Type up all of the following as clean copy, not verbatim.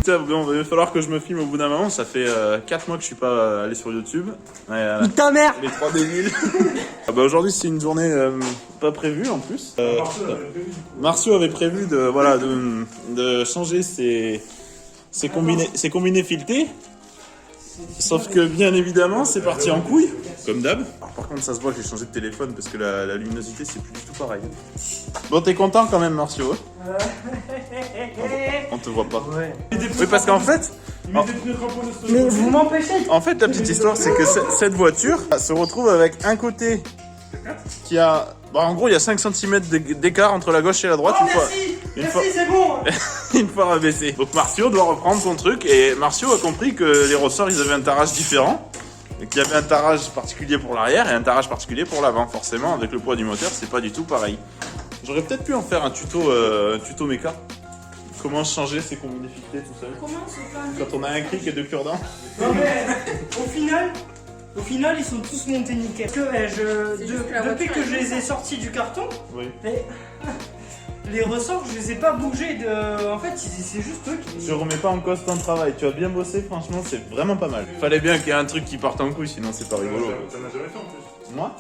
Putain, bon, il va falloir que je me filme au bout d'un moment. Ça fait 4 mois que je suis pas allé sur YouTube. Putain merde. Les 3 débiles. Ah bah aujourd'hui c'est une journée pas prévue en plus. Marcio avait prévu de changer ses combinés filetés. Sauf que bien évidemment c'est parti en couille, comme d'hab. Par contre ça se voit que j'ai changé de téléphone parce que la luminosité c'est plus du tout pareil. Bon t'es content quand même Marcio hein? On te voit pas. Ouais. Oui parce qu'en fait... Mais vous m'empêchez. En fait la petite histoire c'est que cette voiture se retrouve avec un côté qui a... Bah, en gros il y a 5 cm d'écart entre la gauche et la droite. Oh merci. Merci c'est bon. Une fois rabaissé. Donc Marcio doit reprendre son truc et Marcio a compris que les ressorts ils avaient un tarage différent. Et qu'il y avait un tarage particulier pour l'arrière et un tarage particulier pour l'avant. Forcément avec le poids du moteur c'est pas du tout pareil. J'aurais peut-être pu en faire un tuto méca. Comment changer ses combinés filetés tout seul. Quand on a un cric et 2 cure-dents. Non mais au final ils sont tous montés nickel. Depuis que je les ai sortis du carton, oui. Les ressorts, je les ai pas bougés de... En fait, c'est juste eux qui... Je remets pas en cause ton travail, tu as bien bossé, franchement, c'est vraiment pas mal. Fallait bien qu'il y ait un truc qui parte en couille, sinon c'est pas rigolo. T'en as jamais fait en plus. Moi?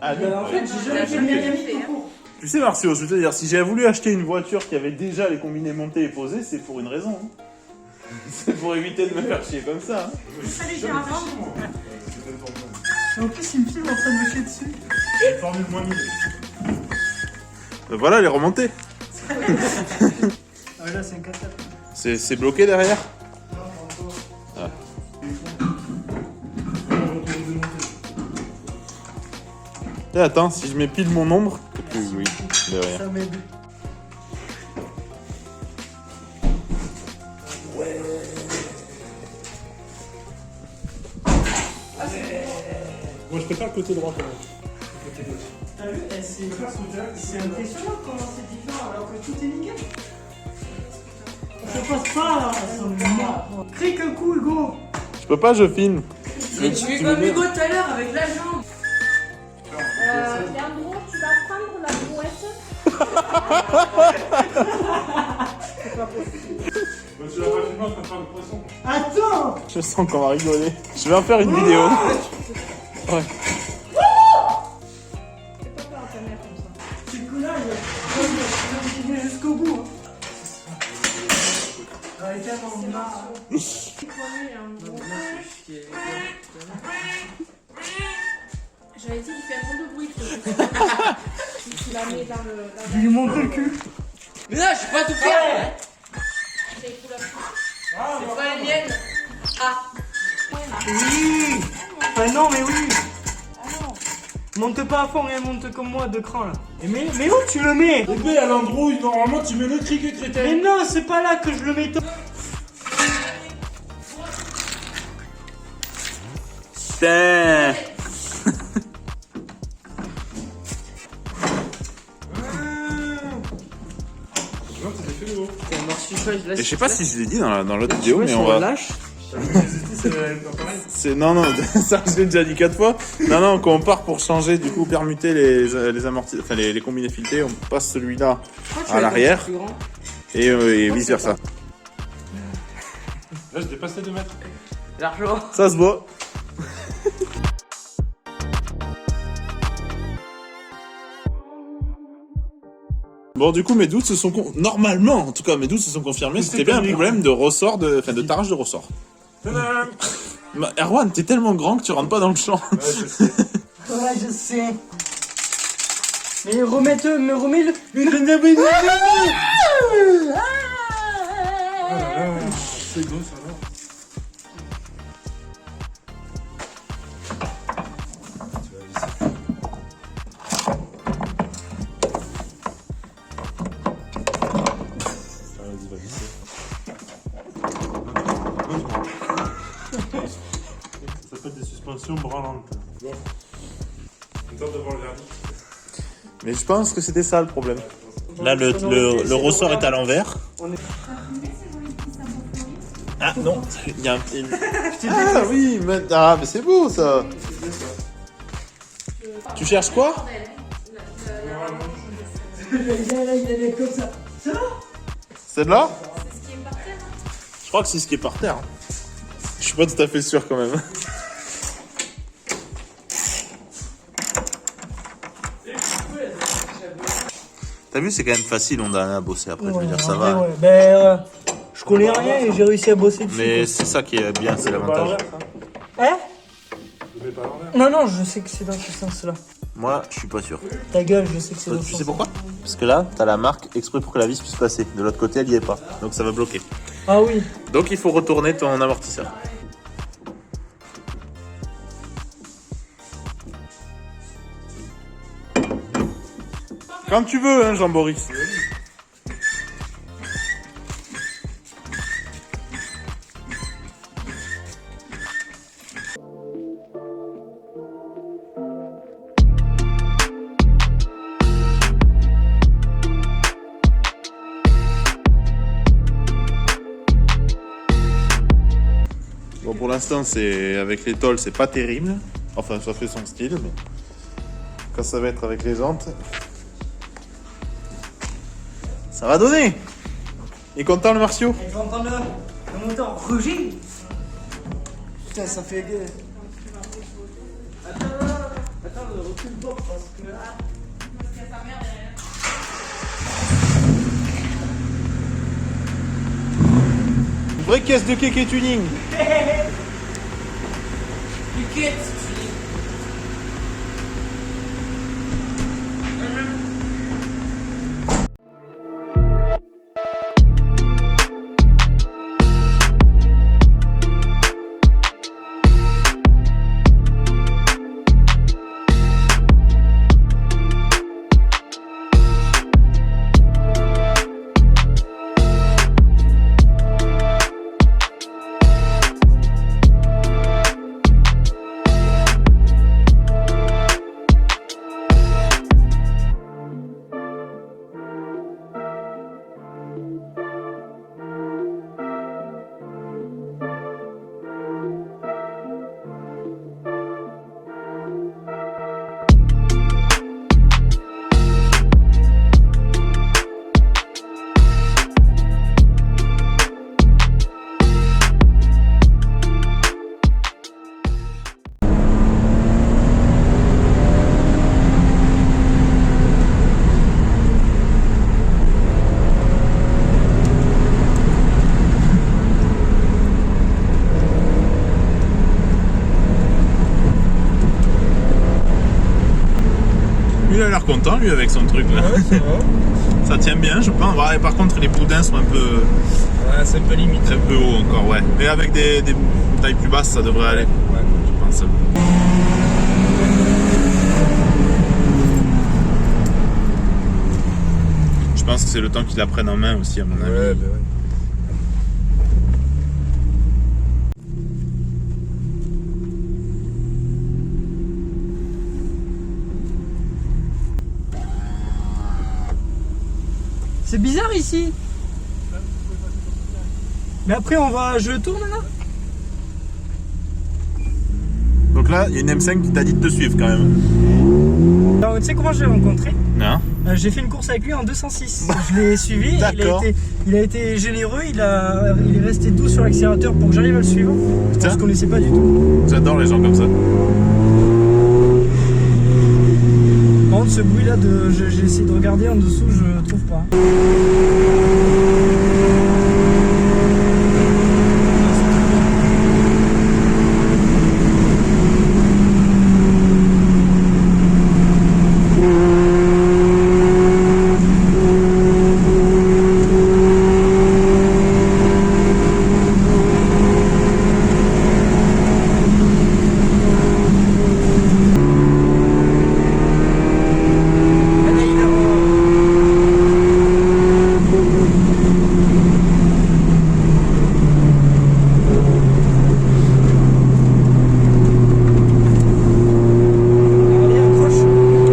Ah oui. En fait, j'ai jamais fait de mécanique tout court. Tu sais Marcio, je veux te dire, si j'avais voulu acheter une voiture qui avait déjà les combinés montés et posés, c'est pour une raison. Hein. C'est pour éviter de me faire chier comme ça. Hein. Salut Gérard. En plus, il me filme en train de me chier dessus. Formule moins 1000. Voilà, elle est remontée. Ah là, c'est un 4 C'est bloqué derrière? Ah. Et attends, si je mets pile mon ombre, oui, derrière. Ça m'aide. Moi je préfère le côté droit quand même. Le côté gauche. T'as vu, c'est impressionnant comment c'est différent alors que tout est nickel. Ça passe pas là, ça me marre. Cric un coup Hugo. Je peux pas, je filme. Mais tu es comme Hugo tout à l'heure avec la jambe. Leandro, tu vas prendre la brouette. C'est pas possible. Tu l'as pas filmé en train de faire le poisson. Attends. Je sens qu'on va rigoler. Je vais en faire une vidéo. Ouais. Il vient jusqu'au bout. Ah, il est tellement marre. J'avais dit qu'il fait un de bruit. Tu la mets dans le... Je lui monte le cul. Mais là, je vais pas tout faire. Hein. C'est pas les miennes. Ah. Oui. Enfin non, mais oui. Monte pas à fond, hein, monte comme moi, 2 crans là. Mais où tu le mets? Bébé, à l'endroit où normalement tu mets le cric et crétin. Mais non, c'est pas là que je le mets. Putain. Non, t'étais fait le haut. Et je sais pas si je l'ai dit dans l'autre vidéo, mais on va... lâche. C'est non, ça je l'ai déjà dit 4 fois. Non, quand on part pour changer, du coup, permuter les amortis, enfin les combinés filetés, on passe celui-là à l'arrière et vice versa. Là, je dépasse les 2 mètres. L'argent. Ça se voit. Bon, du coup, mes doutes se sont normalement, en tout cas, mes doutes se sont confirmés. C'était bien un problème de ressort, de tarage de ressort. Erwan, t'es tellement grand que tu rentres pas dans le champ. Ouais, je sais. Ouais, je sais. Mais remets-le. C'est gros, ça va. Ça s'appelle des suspensions branlantes. Bon. On tente de voir le verdict. Mais je pense que c'était ça le problème. Là, le ressort est à l'envers. Ah non, il y a un... Ah oui, mais c'est beau ça. Tu cherches quoi? Il est comme ça. Ça? Celle-là? C'est ce qui est par terre. crois que c'est ce qui est par terre. Je suis pas tout à fait sûr quand même. T'as vu, c'est quand même facile, on a à bosser après, je veux dire, ça va. Ouais. Ben, je connais rien et j'ai réussi à bosser dessus. Mais c'est ça qui est bien, c'est l'avantage. Hein? Je mets pas l'envers. Non, je sais que c'est dans ce sens-là. Moi, je suis pas sûr. Ta gueule, je sais que c'est dans ce Tu sens. sais pourquoi? Parce que là, t'as la marque exprès pour que la vis puisse passer. De l'autre côté, elle y est pas. Donc ça va bloquer. Ah oui. Donc il faut retourner ton amortisseur. Quand tu veux, hein, Jean-Boris. Bon, pour l'instant, c'est avec les tôles, c'est pas terrible. Enfin, ça fait son style, mais quand ça va être avec les jantes, ça va donner. Il est content, le Martio? Tu vas entendre le moteur rugir. Putain, ça fait... Attends, recule pas parce que... Une vraie caisse de kéké tuning. Piquette. Il a l'air content, lui, avec son truc là. Ouais, c'est vrai. Ça tient bien, je pense. Ouais, par contre, les boudins sont un peu Ouais, c'est un peu limite. haut encore, ouais. Mais avec des tailles plus basses, ça devrait aller. Ouais. Je pense. Je pense que c'est le temps qu'il la prenne en main aussi, à mon avis. Ouais, bah ouais. C'est bizarre ici. Mais après, je tourne là. Donc là, il y a une M5 qui t'a dit de te suivre quand même. Alors, tu sais comment je l'ai rencontré? Non. J'ai fait une course avec lui en 206. Je l'ai suivi. D'accord. Il a été généreux. Il est resté doux sur l'accélérateur pour que j'arrive à le suivre. Putain. On se connaissait pas du tout. J'adore les gens comme ça. Par contre, ce bruit là, j'ai essayé de regarder en dessous, je trouve pas.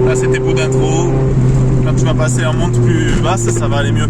Là, c'était boudin trop haut. Quand tu vas passer en monte plus basse, ça va aller mieux.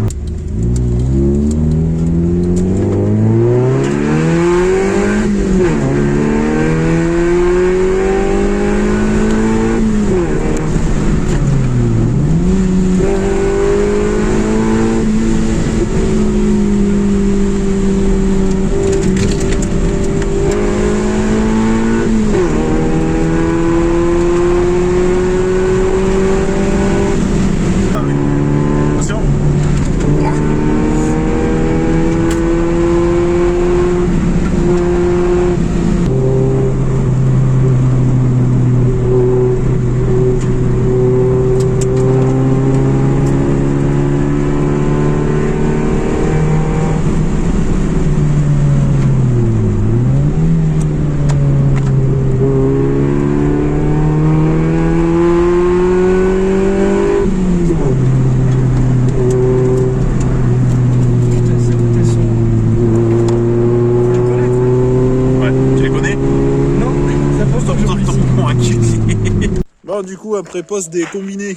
coup, après poste des combinés,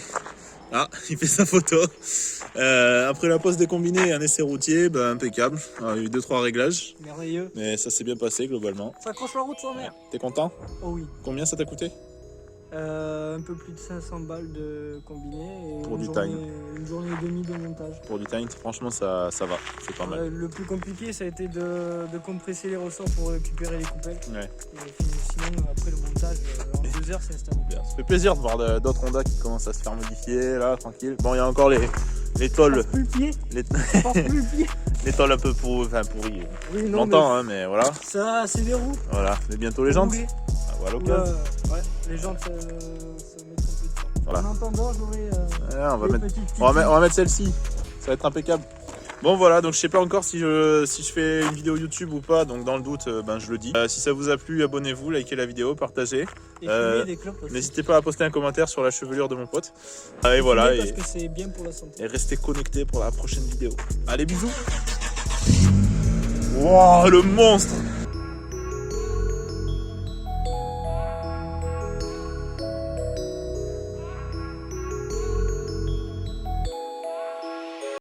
ah, il fait sa photo. Après la pose des combinés, un essai routier, bah, impeccable. Alors, il y a eu 2-3 réglages, Merveilleux. mais ça s'est bien passé globalement. Ça accroche la route sans mère. T'es content? Oh oui. Combien ça t'a coûté? Un peu plus de 500 balles de combiné et Pour une du journée, time. une journée et demie de montage. Pour du time, franchement, ça va, c'est pas mal. Le plus compliqué, ça a été de compresser les ressorts pour récupérer les coupelles. Ouais. Et sinon, après le montage, en 2 heures, c'est installé. Bien. Ça fait plaisir de voir d'autres Honda qui commencent à se faire modifier, là, tranquille. Bon, il y a encore les tôles, Plus le pied. les, Passe plus le pied. les tôles un peu pourries. Oui, Je non, l'entends, hein, mais voilà. ça, c'est des roues. Voilà. Mais bientôt les jantes. Roulées. Ah, voilà l'occasion. Ouais, les jantes se mettent un peu de temps. Voilà. En attendant, j'aurai Ouais, on va des mettre, petites on va mettre celle-ci. Ça va être impeccable. Bon voilà, donc je sais pas encore si je fais une vidéo YouTube ou pas, donc dans le doute, ben, je le dis. Si ça vous a plu, abonnez-vous, likez la vidéo, partagez. et fumer des clopes aussi. N'hésitez pas à poster un commentaire sur la chevelure de mon pote. Et Fumer voilà, parce que c'est bien pour la santé. et restez connectés pour la prochaine vidéo. Allez, bisous. Wow, le monstre!